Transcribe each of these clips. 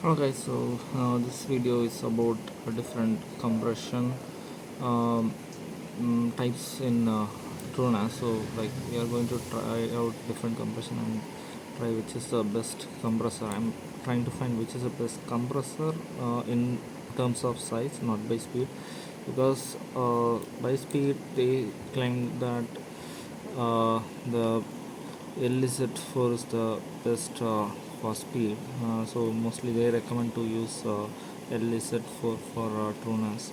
Okay, so this video is about different compression um, types in truenas. So, like, we are going to try out different compression and try which is the best compressor. I'm trying to find which is the best compressor in terms of size, not by speed, because by speed they claim that the LZ4 is the best for speed, so mostly they recommend to use LZ4 for tunas.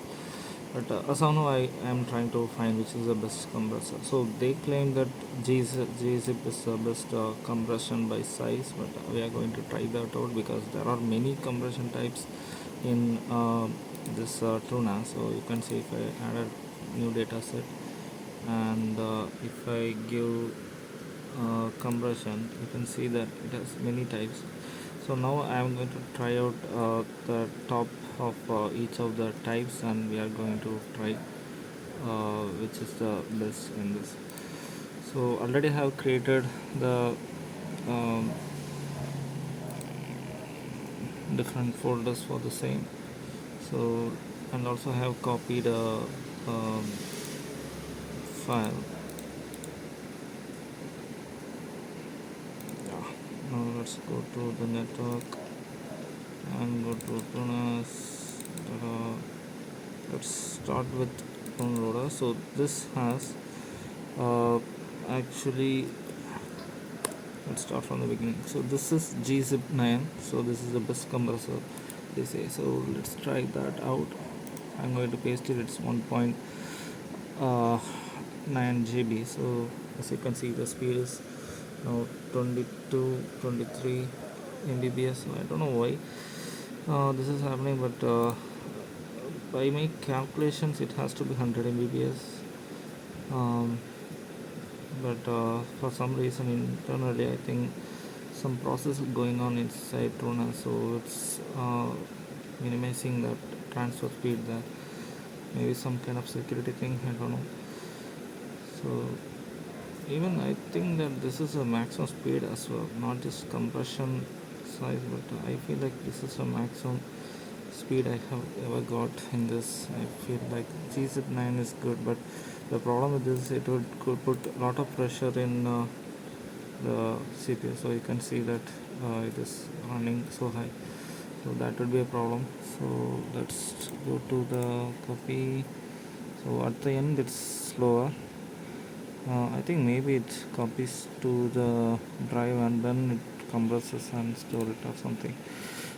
But as of now, I am trying to find which is the best compressor. So they claim that GZIP is the best compression by size, but we are going to try that out because there are many compression types in this Truna. So you can see if I add a new data set and if I give compression, you can see that it has many types. So now I am going to try out the top of each of the types, and we are going to try which is the best in this. So already have created the um, different folders for the same. So and also have copied a file. Yeah. Now let's go to the network and go to tunas. Let's start with downloader. So this has actually, let's start from the beginning. So this is gzip 9, so this is the best compressor they say. So let's try that out. I'm going to paste it. It's 1.9 GB. So as you can see, the speed is now 22 23 mbps. So I don't know why this is happening, but by my calculations it has to be 100 mbps. um, but for some reason internally I think some process going on inside Trona, so it's minimizing that transfer speed there. Maybe some kind of security thing, I don't know. So even I think that this is a maximum speed as well, not just compression size, but I feel like this is a maximum speed I have ever got in this. I feel like GZ9 is good, but the problem with this, it would could put a lot of pressure in the CPU. So you can see that it is running so high. So that would be a problem. So let's go to the copy. So at the end it's slower. I think maybe it copies to the drive and then it compresses and store it or something.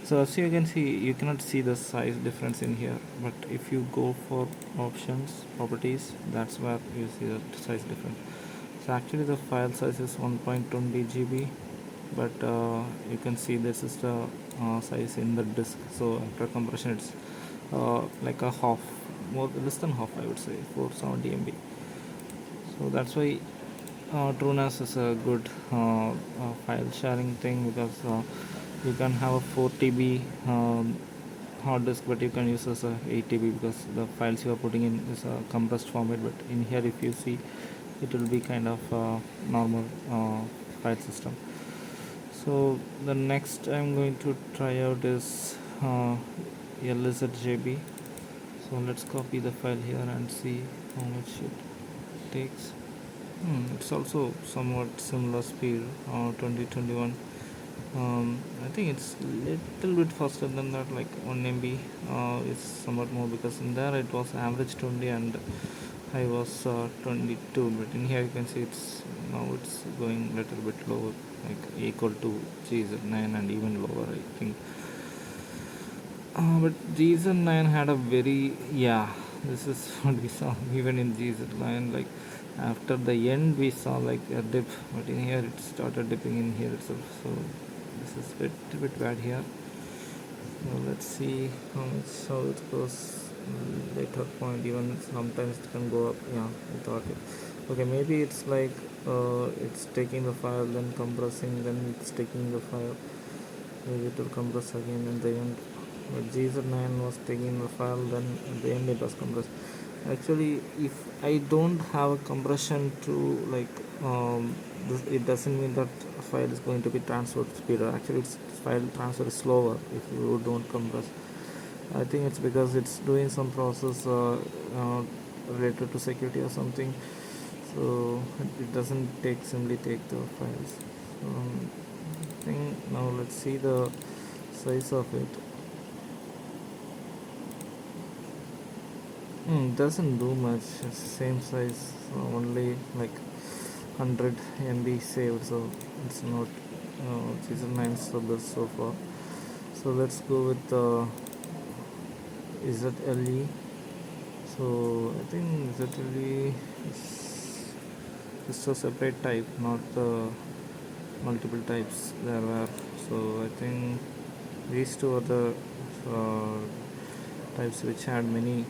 So as you can see, you cannot see the size difference in here, but if you go for options properties, that's where you see the size difference. So actually the file size is 1.20 GB, but you can see this is the size in the disk. So after compression it's like a half, more less than half, I would say, 470 MB. So that's why TrueNAS is a good file sharing thing, because you can have a 4 TB hard disk, but you can use as a 8 TB because the files you are putting in is a compressed format. But in here, if you see, it will be kind of normal file system. So the next I'm going to try out is LZJB. So let's copy the file here and see how much it takes. It's also somewhat similar speed, 2021. I think it's little bit faster than that, like 1 MB is somewhat more, because in there it was average 20 and I was 22. But in here you can see it's now it's going little bit lower, like equal to GZ9 and even lower, I think. But GZ9 had a very, yeah, this is what we saw even in GZ9. Like after the end, we saw like a dip, but in here it started dipping in here itself. So this is bit bad here. So let's see how it goes later point. Even sometimes it can go up. Yeah, I thought it. Okay, maybe it's like it's taking the file, then compressing, then it's taking the file. Maybe it will compress again in the end. But GZ9 was taking the file, then at the end it was compressed. Actually, if I don't have a compression to like it doesn't mean that file is going to be transferred speeder. Actually, it's file transfer is slower if you don't compress. I think it's because it's doing some process related to security or something. So it doesn't take simply take the files. I think now let's see the size of it. Doesn't do much. It's same size, only like 100 MB saved. So it's not. Season 9 is the best so far. So let's go with ZLE. So I think ZLE is just a separate type, not the multiple types there were. So I think these two are the uh, types which had many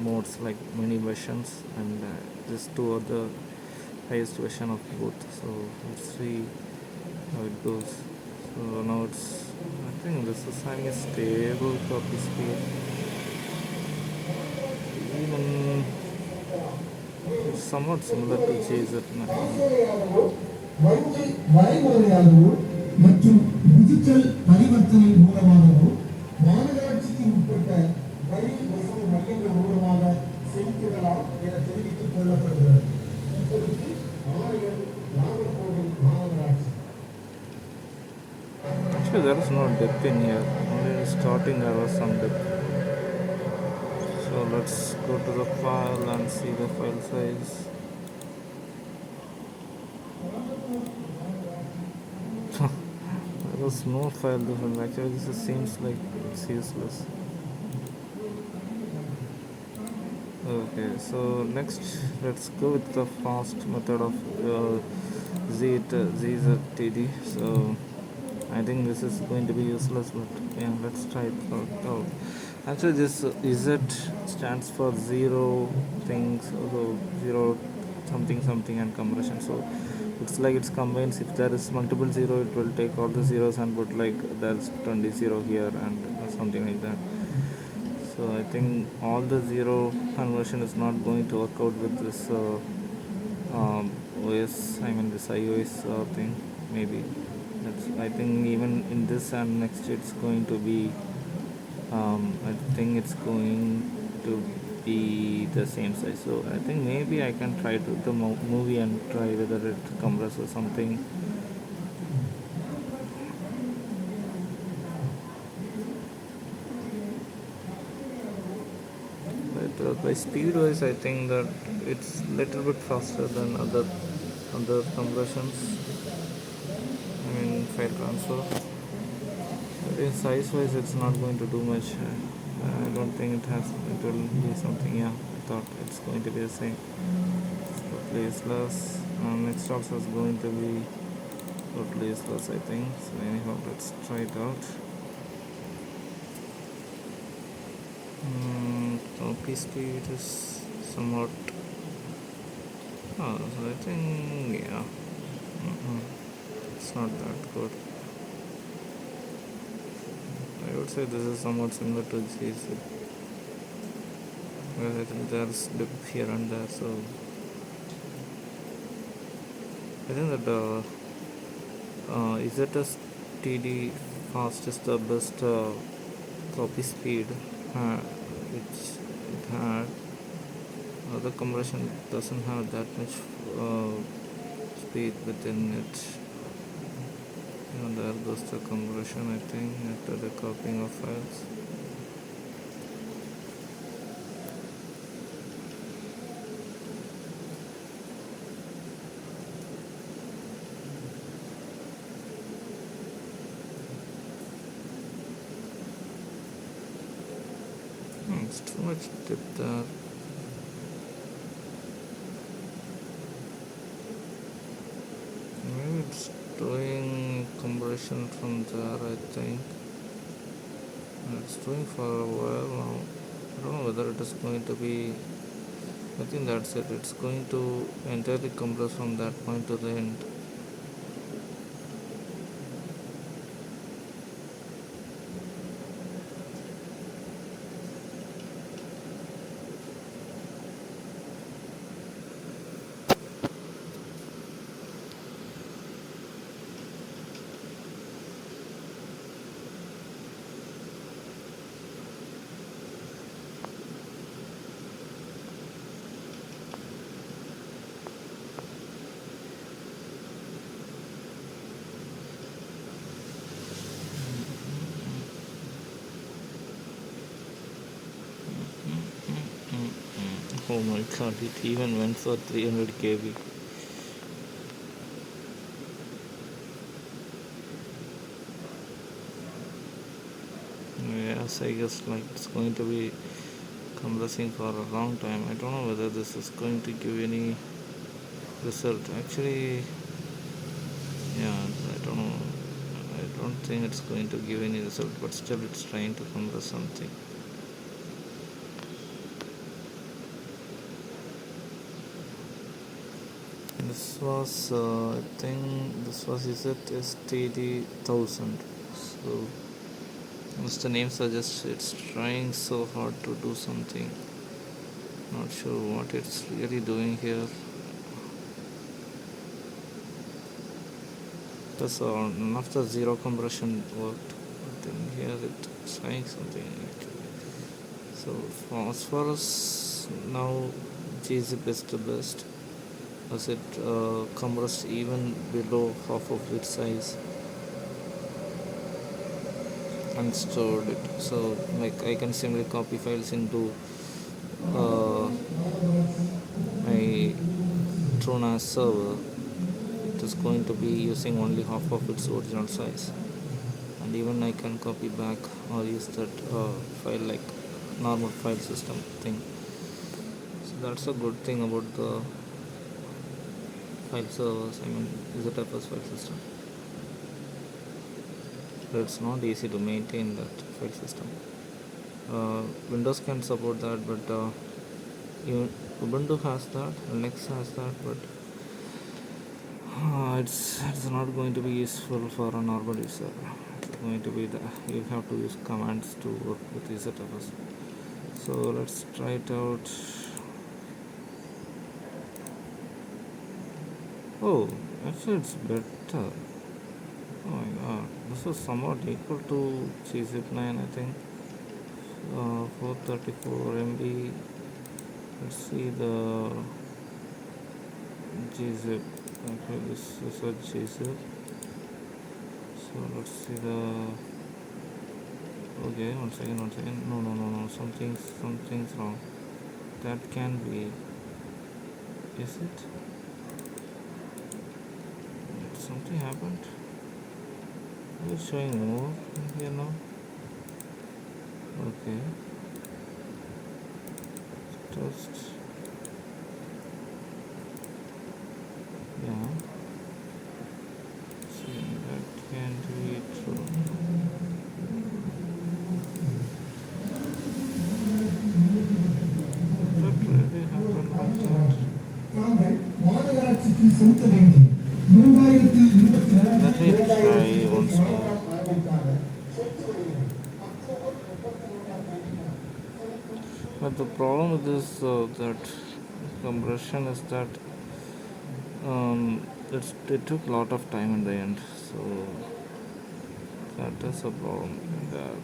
modes, like many versions, and these two are the highest version of both. So let's see how it goes. So now I think this is having a stable copy speed. Even it's somewhat similar to JZ9. வங்கி வரைமுறையாகவோ மற்றும் digital பரிவர்த்தனை மூலமாகவோ மாநகராட்சிக்கு உட்பட்ட வரி வசூல் மையங்கள் மூலமாக செலுத்திடலாம் என தெரிவித்துக் கொள்ளப்படுகிறது. இப்போதைக்கு ஆணையம் நாகர்கோவில் மாநகராட்சி. Actually, there is no depth in here. Only starting there was some depth. So let's go to the file and see the file size. There was no file difference. Actually, this seems like it's useless. Okay, so next let's go with the fast method of ZZTD. So I think this is going to be useless, but yeah, let's try it out. Actually, this Z stands for zero things, so zero something something and compression. So it's like it's combines. If there is multiple zero, it will take all the zeros and put like there's 20 zero here and something like that. So I think all the zero conversion is not going to work out with this OS. I mean this iOS thing. Maybe I think even in this and next it's going to be. I think it's going to be the same size. So I think maybe I can try to the movie and try whether it compresses something. But by speed wise, I think that it's little bit faster than other compressions. I mean file transfer. But in size wise, it's not going to do much. I don't think it has. It will be something. Yeah, I thought it's going to be the same. Totally useless. Next also is going to be totally useless, I think. So anyhow, let's try it out. Copy speed is somewhat. Oh, so I think yeah, it's not that good. I would say this is somewhat similar to GC. Because I think there's dip here and there, so I think that ZS TD fast is the best copy speed which it had. The compression doesn't have that much speed within it. There goes the compression, I think, after the copying of files. It's too much depth there. Maybe it's doing compression from there, I think. It's doing for a while now. I don't know whether it is going to be. I think that's it. It's going to entirely compress from that point to the end. Oh my god, it even went for 300 kb. Yes, I guess like it's going to be compressing for a long time. I don't know whether this is going to give any result. Actually, yeah, I don't know. I don't think it's going to give any result, but still it's trying to compress something. This was, I think, this was is it STD 1000. So, as the name suggests, it's trying so hard to do something. Not sure what it's really doing here. Plus, none of the zero compression worked. But then here it's trying something actually. So, as far as now, GZip is the best, as it compressed even below half of its size and stored it. So, like I can simply copy files into uh, my truenas server. It is going to be using only half of its original size, and even I can copy back or use that file like normal file system thing. So that's a good thing about the file servers. I mean, ZFS file system. But it's not easy to maintain that file system. Windows can support that, but even Ubuntu has that, Linux has that, but it's not going to be useful for a normal user. It's going to be the you have to use commands to work with ZFS. So let's try it out. Oh, actually it's better. Oh my god, this is somewhat equal to gzip 9, I think. 434 MB. Let's see the gzip. Okay, this is a gzip. So let's see the. Okay, one second, one second. No. Something's wrong. That can be. Is it? Something happened. It's showing more here now. Okay. Test. Yeah. See, that can be true. That really happened like that. தாங்கள் மாநகராட்சிக்கு செலுத்த வேண்டிய 2024 Let me try once more. 2027 ஆண்டிற்கான சொத்து வரிகளை October 31ஆம் தேதி But the problem with this that compression is that it took a lot of time in the end. So that is a problem. That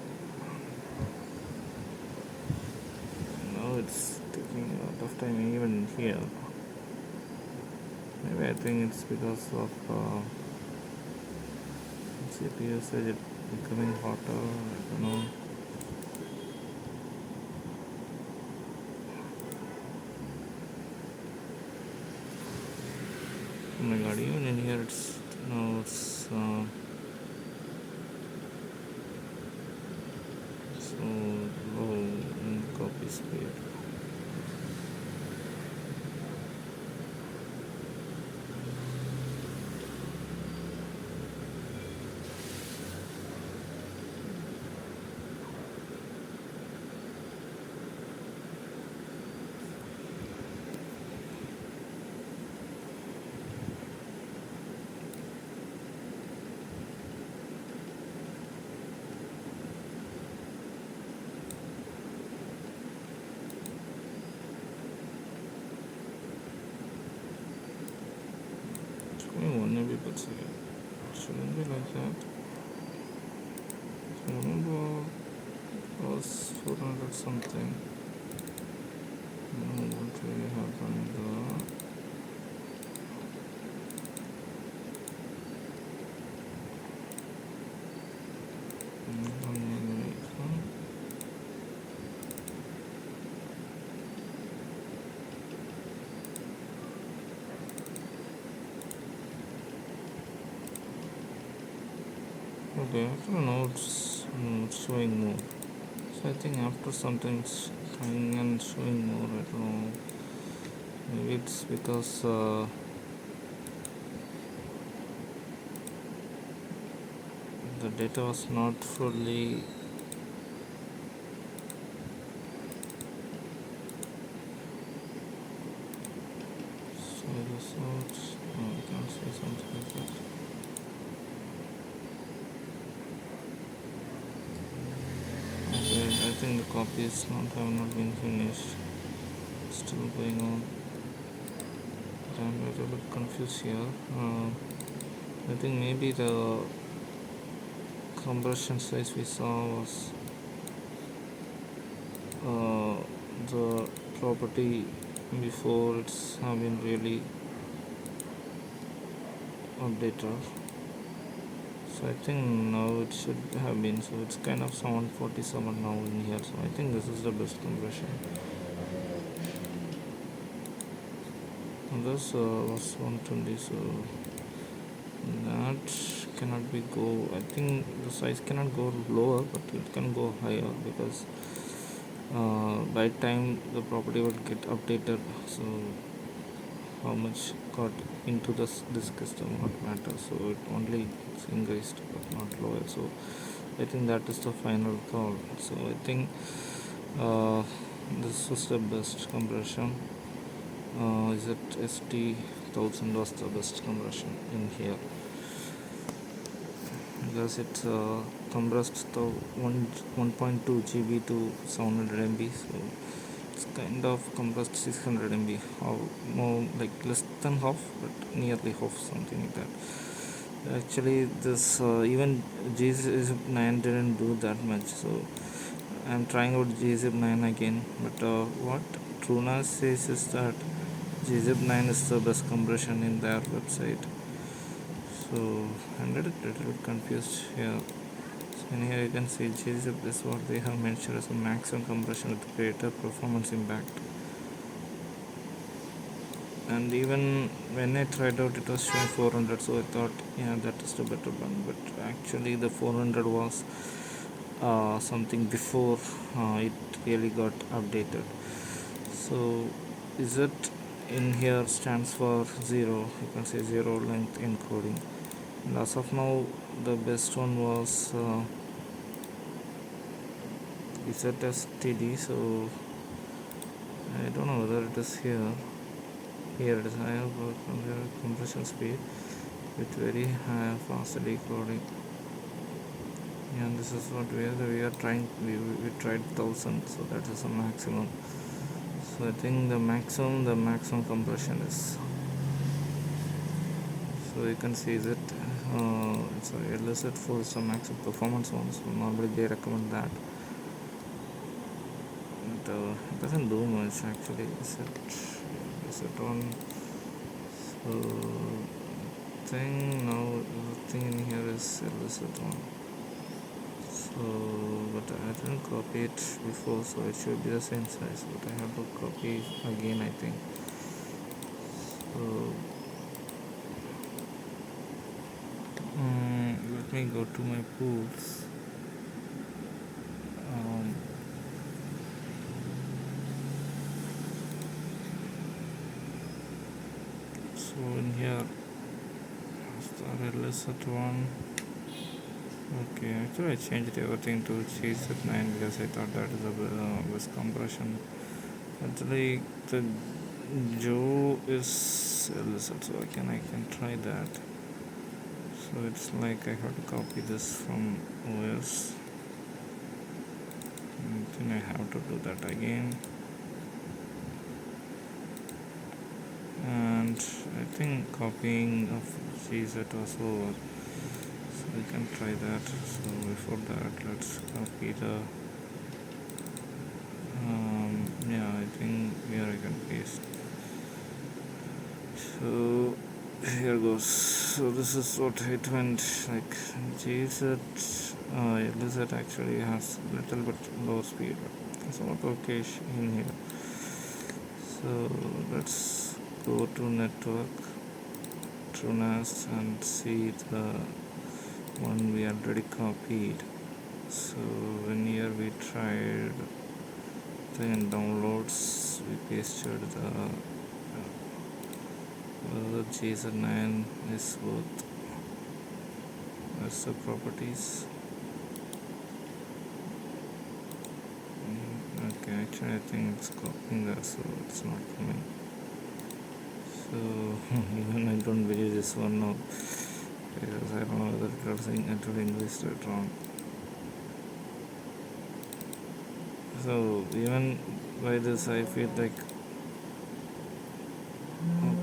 now it's taking a lot of time even here. Maybe I think it's because of CPU usage becoming hotter. I don't know. Oh my god, even in here it's now it's so low in copy speed. It's going 1 MB per second. It shouldn't be like that. I remember it was 400 something. No, what really happened? Okay, I don't know, it's showing more. So I think after sometimes trying and showing more, I don't know. Maybe it's because the data was not fully. So results. No, I can't say something like that. Okay, I think the copies not have not been finished. Still going on. I'm a little bit confused here. I think maybe the compression size we saw was uh, the property before it's have been really updated. So I think now it should have been. So it's kind of 747 now in here. So I think this is the best compression. And this was 120. So that cannot be go. I think the size cannot go lower, but it can go higher because by time the property would get updated. So how much got into this system what matters. So it only it's increased but not lower. So I think that is the final call. So I think uh, this was the best compression. Is it ST1000 was the best compression in here because it compressed the 1.2 GB to 700 MB. So it's kind of compressed 600 MB, or more like less than half, but nearly half, something like that. Actually, this even GZIP 9 didn't do that much, so I'm trying out GZIP 9 again. But what truenas says is that GZIP 9 is the best compression in their website. So I'm a little bit confused here. So in here you can see GZIP is what they have mentioned as a maximum compression with greater performance impact. And even when I tried out it was showing 400, so I thought yeah that is the better one, but actually the 400 was something before it really got updated. So is it in here stands for 0, you can say 0 length encoding, and as of now the best one was ZSTD. So I don't know whether it is here. Here it is. I have compression speed with very high fast decoding. Yeah, and this is what we are trying. We tried 1000, so that is the maximum. So I think the maximum compression is. So you can see that it's a illicit for some maximum performance ones. So normally they recommend that. But it doesn't do much actually. Is it on? So thing now the thing in here is illicit one. So but I didn't copy it before, so it should be the same size, but I have to copy again, I think. So let me go to my pools. So in here the illicit one. Okay, actually I changed everything to GZ9 because I thought that is the best compression. Actually the Joe is illicit, so I can try that. So it's like I have to copy this from OS, and then I have to do that again. And I think copying of GZ was over, so we can try that. So before that, let's copy the yeah, I think here I can paste. So here goes. So this is what it went like. GZ LZ actually has little bit low speed, it's not okay in here. So let's go to network truenas and see the one we already copied. So when here we tried the downloads, we pasted the JSON9 is worth. That's the properties. Okay, actually I think it's copying that, so it's not coming. So even I don't believe this one now, because I don't know whether it was entered English later on. So even by this I feel like,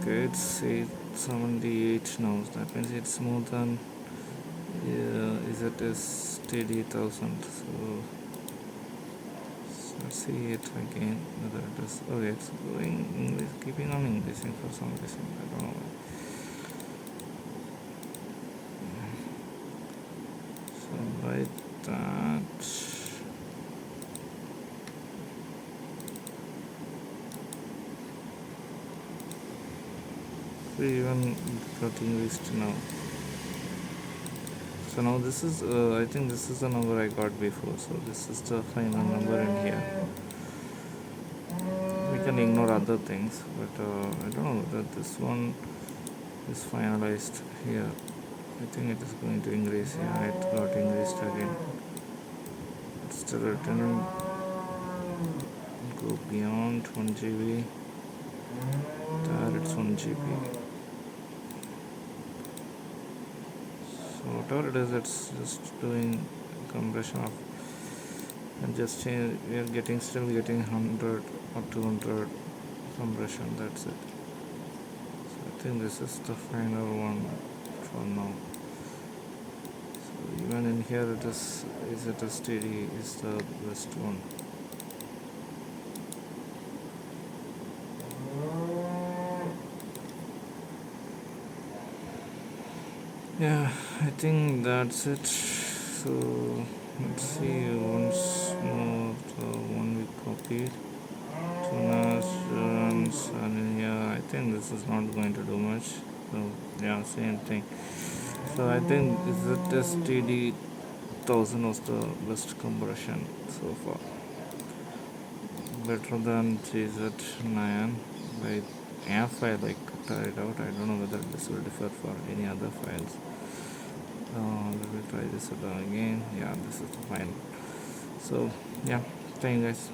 okay, it's 878 now. That means it's more than, yeah, is it is 30,000. So let's see it again whether it is, okay, it's going English, keeping on Englishing for some reason, I don't know why. So like that, we even got English now. So now this is, I think this is the number I got before, so this is the final number in here. We can ignore other things, but I don't know whether this one is finalized here. I think it is going to increase. Yeah, it got increased again. It's still returning. Go beyond 1 GB. There it's 1 GB. So whatever it is, it's just doing compression of, and just change. We are getting, still getting 100 or 200 compression. That's it. So I think this is the final one for now. So even in here, it is it a steady is the best one. Yeah, I think that's it. So let's see once more the one we copied. Tunas, runs, and in here I think this is not going to do much. So yeah, same thing. So I think is it STD 1000 was the best compression so far. Better than GZ9 by if I like try it out. I don't know whether this will differ for any other files. Let me try this again. Yeah, this is the final. So yeah, thank you guys.